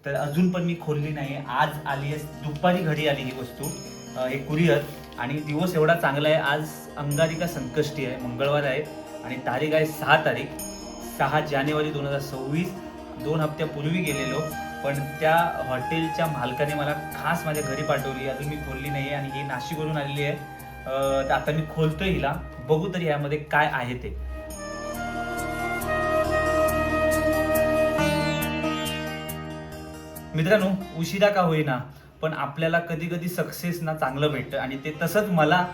तर अजून पण मी खोलली नाही. आज आली आहे, दुपारी घरी आली ही वस्तू, हे कुरिअर. आणि दिवस एवढा चांगला आहे, आज अंगारिका संकष्टी आहे, मंगळवार आहे आणि तारीख आहे 6 तारीख, 6 जानेवारी 2026. 2 हप्त्यापूर्वी गेलेलो, पण त्या हॉटेलच्या मालकाने मला खास माझ्या घरी पाठवली. अजून मी खोलली नाही आहे आणि ही नाशिकवरून आलेली आहे. तर आता मी खोलतोय हिला, बघू तरी यामध्ये काय आहे ते. मित्रांनो, उशिरा का होईना पण आपल्याला कधी कधी सक्सेस ना चांगलं भेटतं आणि ते तसंच मला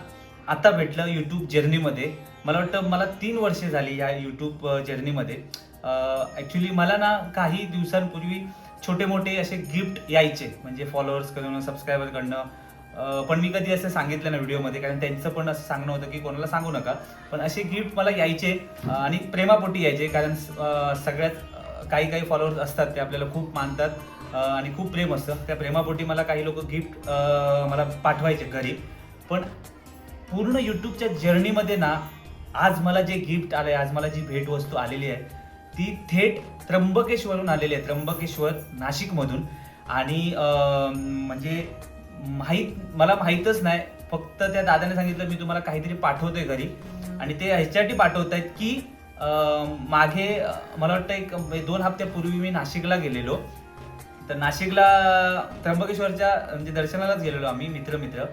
आता भेटलं यूट्यूब जर्नीमध्ये. मला वाटतं मला 3 वर्षे झाली या यूट्यूब जर्नीमध्ये. ॲक्च्युली मला ना काही दिवसांपूर्वी छोटे मोठे असे गिफ्ट यायचे, म्हणजे फॉलोअर्सकडून, सबस्क्रायबरकडनं. पण मी कधी असं सांगितलं ना व्हिडिओमध्ये, कारण त्यांचं पण असं सांगणं होतं की कोणाला सांगू नका. पण असे गिफ्ट मला यायचे आणि प्रेमापोटी यायचे, कारण सगळ्यात काही काही फॉलोअर्स असतात ते आपल्याला खूप मानतात आणि खूप प्रेम असतं. त्या प्रेमापोटी मला काही लोक गिफ्ट मला पाठवायचे घरी. पण पूर्ण यूट्यूबच्या जर्नीमध्ये ना, आज मला जे गिफ्ट आलं आहे, आज मला जी भेटवस्तू आलेली आहे, ती थेट त्र्यंबकेश्वरून आलेली आहे, त्र्यंबकेश्वर नाशिकमधून. आणि म्हणजे मला माहीतच नाही, फक्त त्या दादाने सांगितलं मी तुम्हाला काहीतरी पाठवतोय घरी. आणि ते ह्याच्यासाठी पाठवत आहेत की मागे मला वाटतं 2 हप्त्यापूर्वी मी नाशिकला गेलेलो. तर नाशिकला त्र्यंबकेश्वरच्या म्हणजे दर्शनालाच गेलेलो आम्ही मित्र.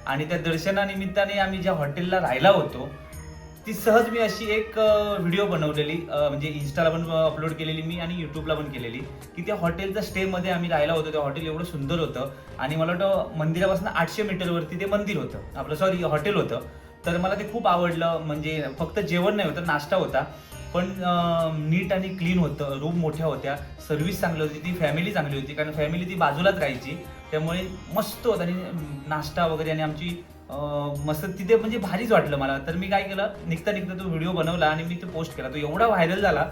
आणि त्या दर्शनानिमित्ताने आम्ही ज्या हॉटेलला राहायला होतो, ती सहज मी अशी एक व्हिडिओ बनवलेली, म्हणजे इन्स्टाला पण अपलोड केलेली मी आणि यूट्यूबला पण केलेली, की त्या हॉटेलच्या स्टेमध्ये आम्ही राहायला होतो. ते हॉटेल एवढं सुंदर होतं आणि मला वाटतं मंदिरापासून 800 मीटरवरती ते मंदिर होतं, आपलं सॉरी हॉटेल होतं. तर मला ते खूप आवडलं. म्हणजे फक्त जेवण नाही होतं, नाश्ता होता, पण नीट आणि क्लीन होतं, रूम मोठ्या होत्या, सर्व्हिस चांगली होती, ती फॅमिली चांगली होती, कारण फॅमिली ती बाजूलाच राहायची, त्यामुळे मस्त होतं. आणि नाश्ता वगैरे आणि आमची मस्त तिथे म्हणजे भारीच वाटलं मला. तर मी काय केलं, निघता तो व्हिडिओ बनवला आणि मी तो पोस्ट केला. तो एवढा व्हायरल झाला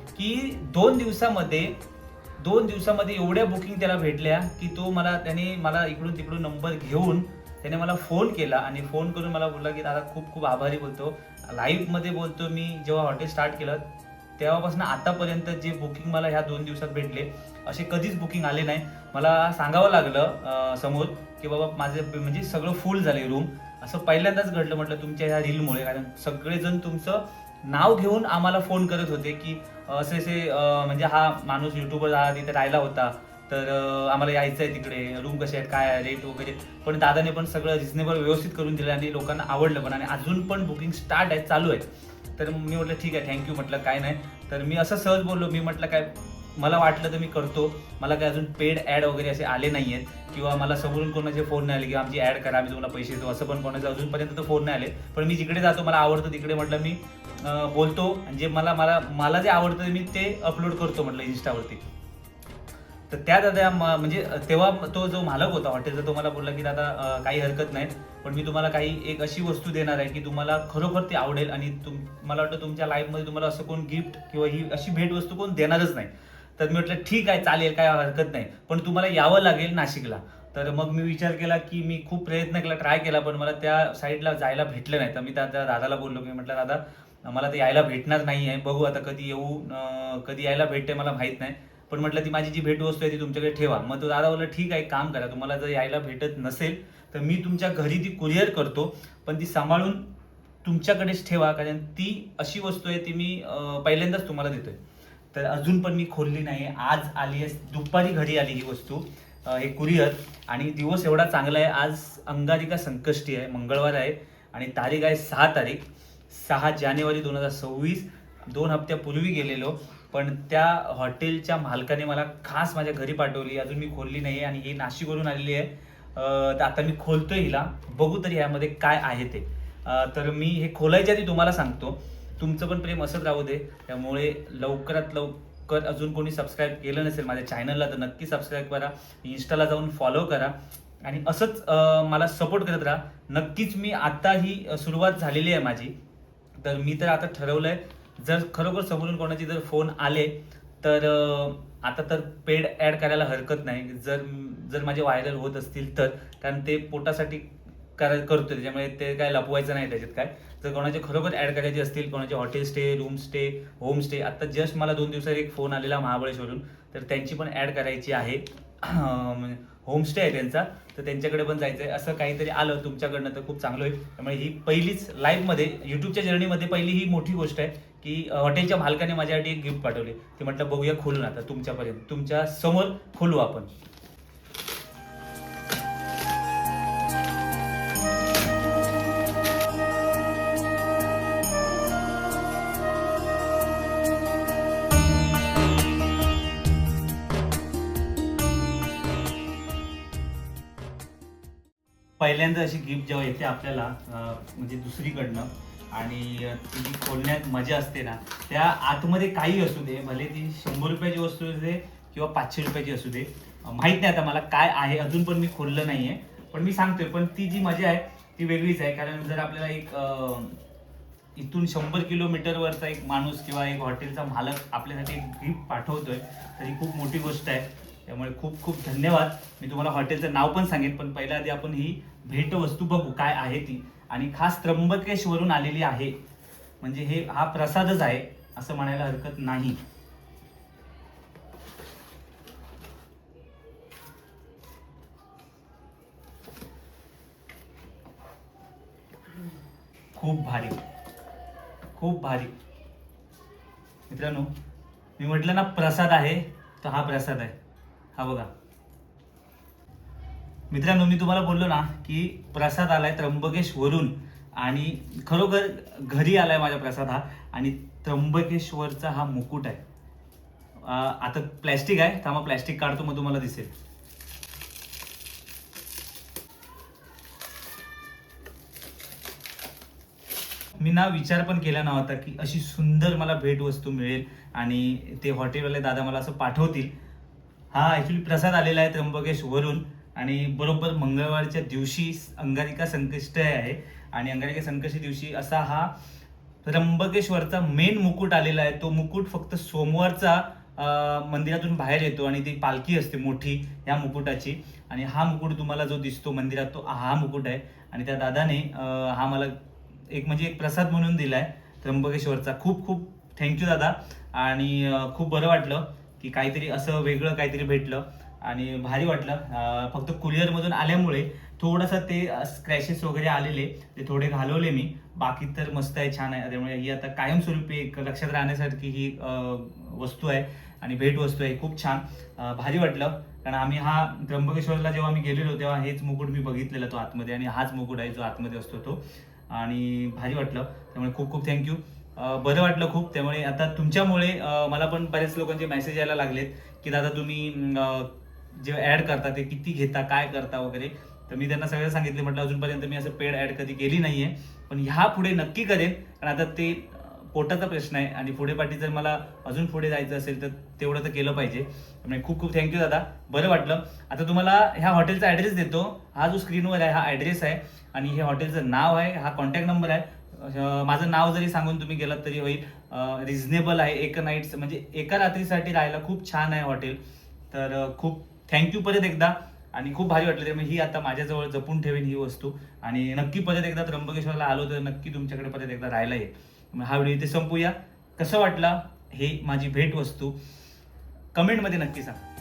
की 2 दिवसामध्ये एवढ्या बुकिंग त्याला भेटल्या की त्याने मला इकडून तिकडून नंबर घेऊन त्याने मला फोन केला आणि फोन करून मला बोलला की दादा खूप खूप आभारी बोलतो. लाईव्हमध्ये बोलतो, मी जेव्हा हॉटेल स्टार्ट केलं तेव्हापासून आतापर्यंत जे बुकिंग मला ह्या 2 दिवसात भेटले, असे कधीच बुकिंग आले नाही. मला सांगावं लागलं समोर की बाबा माझे म्हणजे सगळं फुल झाले रूम. असं पहिल्यांदाच घडलं म्हटलं तुमच्या ह्या रीलमुळे, कारण सगळेजण तुमचं नाव घेऊन आम्हाला फोन करत होते की असे म्हणजे हा माणूस युट्यूबर तिथे राहिला होता, तर आम्हाला यायचं आहे तिकडे, रूम कसे आहेत, काय आहे रेट वगैरे. पण दादाने पण सगळं रिजनेबल व्यवस्थित करून दिलं आणि लोकांना आवडलं पण, आणि अजून पण बुकिंग स्टार्ट आहे, चालू आहे. तर मी म्हटलं ठीक आहे, थँक्यू म्हटलं, काय नाही. तर मी असं सहज बोललो, मी म्हटलं काय मला वाटलं तर मी करतो. मला काय अजून पेड ॲड वगैरे असे आले नाही आहेत, किंवा मला समोरून कोणाचे फोन नाही आले की आमची ॲड करा, आम्ही तुम्हाला पैसे देतो, असं पण कोणाचं अजूनपर्यंत तर फोन नाही आले. पण मी जिकडे जातो, मला आवडतं तिकडे म्हटलं मी बोलतो, आणि जे मला जे आवडतं मी ते अपलोड करतो म्हटलं इन्स्टावरती. तर त्या दादा म्हणजे तेव्हा तो जो मालक होता हॉटेलचा, तो मला बोलला की दादा काही हरकत नाही, पण मी तुम्हाला काही एक अशी वस्तू देणार आहे की तुम्हाला खरोखर ती आवडेल, आणि मला वाटतं तुमच्या लाईफमध्ये तुम्हाला असं कोण गिफ्ट किंवा ही अशी भेटवस्तू कोण देणारच नाही. तर मी म्हटलं ठीक आहे, चालेल, काय हरकत नाही, पण तुम्हाला यावं लागेल नाशिकला. तर मग मी विचार केला की मी खूप प्रयत्न केला, ट्राय केला, पण मला त्या साईडला जायला भेटलं नाही. तर मी त्या दादाला बोललो की म्हटलं दादा मला ते यायला भेटणार नाही आहे, बघू आता कधी येऊ, कधी यायला भेटते मला माहीत नाही, पण म्हटलं ती माझी जी भेटवस्तू आहे ती तुमच्याकडे ठेवा. मग तो दादा बोलला ठीक आहे, काम करा, तुम्हाला जर यायला भेटत नसेल तर मी तुमच्या घरी ती कुरिअर करतो, पण ती सांभाळून तुमच्याकडेच ठेवा, कारण ती अशी वस्तू आहे ती मी पहिल्यांदाच तुम्हाला देतोय. तर अजून पण मी खोलली नाही. आज आली आहे, दुपारी घरी आली ही वस्तू, हे कुरिअर. आणि दिवस एवढा चांगला आहे, आज अंगारिका संकष्टी आहे, मंगळवार आहे आणि तारीख आहे 6 तारीख, 6 जानेवारी 2026. 2 हप्त्यापूर्वी गेलेलो, पण त्या हॉटेलच्या मालकाने मला खास माझ्या घरी पाठवली. अजून मी खोलली नाही आहे आणि ही नाशिकवरून आलेली आहे. तर आता मी खोलतोय हिला, बघू तरी यामध्ये काय आहे ते. तर मी हे खोलायच्या आधी तुम्हाला सांगतो, तुमचं पण प्रेम असंच राहू दे. त्यामुळे लवकरात लवकर अजून कोणी सबस्क्राईब केलं नसेल माझ्या चॅनलला तर नक्की सबस्क्राईब करा, इन्स्टाला जाऊन फॉलो करा आणि असंच मला सपोर्ट करत राहा. नक्कीच मी आता ही सुरुवात झालेली आहे माझी. तर मी तर आता ठरवलं आहे, जर खरोखर समोरून कोणाचे जर फोन आले तर आता तर पेड ॲड करायला हरकत नाही, जर माझे व्हायरल होत असतील तर, कारण ते पोटासाठी करतो, त्याच्यामुळे ते काय लपवायचं नाही त्याच्यात काय. जर कोणाचे खरोखर ॲड करायचे असतील, कोणाचे hotel stay, room stay, home stay, आता जस्ट मला 2 दिवसात एक फोन आलेला महाबळेश्वरून, तर त्यांची पण ॲड करायची आहे. होमस्टे आहे त्यांचा, तर त्यांच्याकडे पण जायचं आहे. असं काहीतरी आलं तुमच्याकडनं तर खूप चांगलं होईल. त्यामुळे ही पहिलीच लाईव्हमध्ये यूट्यूबच्या जर्नीमध्ये पहिली ही मोठी गोष्ट आहे की हॉटेलच्या मालकाने माझ्यासाठी एक गिफ्ट पाठवले. ते म्हटलं बघूया खोलून, आता तुमच्यापर्यंत तुमच्या समोर खोलू आपण. पहिल्यांदा अशी गिफ्ट जेव्हा येते आपल्याला म्हणजे दुसरीकडनं आणि ती खोलण्यात मजा असते ना, त्या आतमध्ये काही असू दे, भले ती 100 रुपयाची वस्तू असू दे किंवा 500 रुपयाची असू दे, माहीत नाही आता मला काय आहे, अजून पण मी खोललं नाही आहे. पण मी सांगतोय, पण ती जी मजा आहे ती वेगळीच आहे. कारण जर आपल्याला एक इथून 100 किलोमीटरवरचा एक माणूस किंवा एक हॉटेलचा मालक आपल्यासाठी एक गिफ्ट पाठवतोय, तर ही खूप मोठी गोष्ट आहे. त्यामुळे खूप खूप धन्यवाद. मी तुम्हाला हॉटेलचं नाव पण सांगेन, पण पहिल्या आधी आपण ही भेटवस्तू बघू काय आहे ती. आणि खास त्र्यंबकेश्वरून आलेली आहे, म्हणजे हा प्रसादच आहे असं म्हणायला हरकत नाही. खूप भारी, खूप भारी. मित्रांनो, मी म्हटलं ना प्रसाद आहे, तर हा प्रसाद आहे. हा बघा मित्रांनो, मी तुम्हाला बोललो ना की प्रसाद आलाय त्र्यंबकेश्वरून, आणि खरोखर घरी आलाय माझा प्रसाद हा. आणि त्र्यंबकेश्वरचा हा मुकुट आहे. आता प्लॅस्टिक आहे, थांबा प्लॅस्टिक काढतो मग तुम्हाला दिसेल. मी ना विचार पण केला नव्हता की अशी सुंदर मला भेटवस्तू मिळेल आणि ते हॉटेलवाले दादा मला असं पाठवतील. हा ॲक्च्युली प्रसाद आलेला आहे त्र्यंबकेश्वरून, आणि बरोबर मंगळवारच्या दिवशी अंगारिका संकष्टी आहे. आणि अंगारिका संकष्टी दिवशी असा हा त्र्यंबकेश्वरचा मेन मुकुट आलेला आहे. तो मुकुट फक्त सोमवारचा मंदिरातून बाहेर येतो आणि ती पालखी असते मोठी ह्या मुकुटाची. आणि हा मुकुट तुम्हाला जो दिसतो मंदिरात, तो हा मुकुट आहे. आणि त्या दादाने हा मला एक म्हणजे एक प्रसाद म्हणून दिलाय त्र्यंबकेश्वरचा. खूप खूप थँक्यू दादा. आणि खूप बरं वाटलं की काहीतरी असं वेगळं काहीतरी भेटलं आणि भारी वाटलं. फक्त कुरिअरमधून आल्यामुळे थोडंसं ते स्क्रॅचेस वगैरे आलेले, ते थोडे घालवले मी. बाकी तर मस्त आहे, छान आहे. त्यामुळे ही आता कायमस्वरूपी एक लक्षात राहण्यासारखी ही वस्तू आहे आणि भेटवस्तू आहे. खूप छान, भारी वाटलं. कारण आम्ही हा त्र्यंबकेश्वरला जेव्हा आम्ही गेलेलो तेव्हा हेच मुकुट मी बघितलेला तो आतमध्ये, आणि हाच मुकुट आहे जो आतमध्ये असतो तो. आणि भारी वाटलं. त्यामुळे खूप खूप थँक्यू. बरं वाटलं खूप. त्यामुळे आता तुमच्यामुळे मला पण बऱ्याच लोकांचे मेसेज यायला लागलेत की दादा तुम्ही जे ॲड करता ते किती घेता, काय करता वगैरे. तर मी त्यांना सगळं सांगितलं, म्हटलं अजूनपर्यंत मी असं पेड ॲड कधी केली नाही आहे, पण ह्या पुढे नक्की करेन. कारण आता ते पोटाचा प्रश्न आहे आणि पुढे पाठी जर मला अजून पुढे जायचं असेल तर तेवढं तर केलं पाहिजे. त्यामुळे खूप खूप थँक्यू दादा, बरं वाटलं. आता तुम्हाला ह्या हॉटेलचा ॲड्रेस देतो. हा जो स्क्रीनवर आहे हा ॲड्रेस आहे, आणि हे हॉटेलचं नाव आहे, हा कॉन्टॅक्ट नंबर आहे. माझं नाव जरी सांगून तुम्ही गेलात तरी होईल. रिझनेबल आहे, एक नाईट्स म्हणजे एका रात्रीसाठी राहायला खूप छान आहे हॉटेल. तर खूप थँक्यू परत एकदा, आणि खूप भारी वाटलं. त्यामुळे ही आता माझ्याजवळ जपून ठेवेन ही वस्तू, आणि नक्की परत एकदा त्र्यंबकेश्वरला आलो तर नक्की तुमच्याकडे परत एकदा राहायला येईल. हा व्हिडिओ इथे संपूया. कसं वाटला हे माझी भेट वस्तू कमेंटमध्ये नक्की सांगा.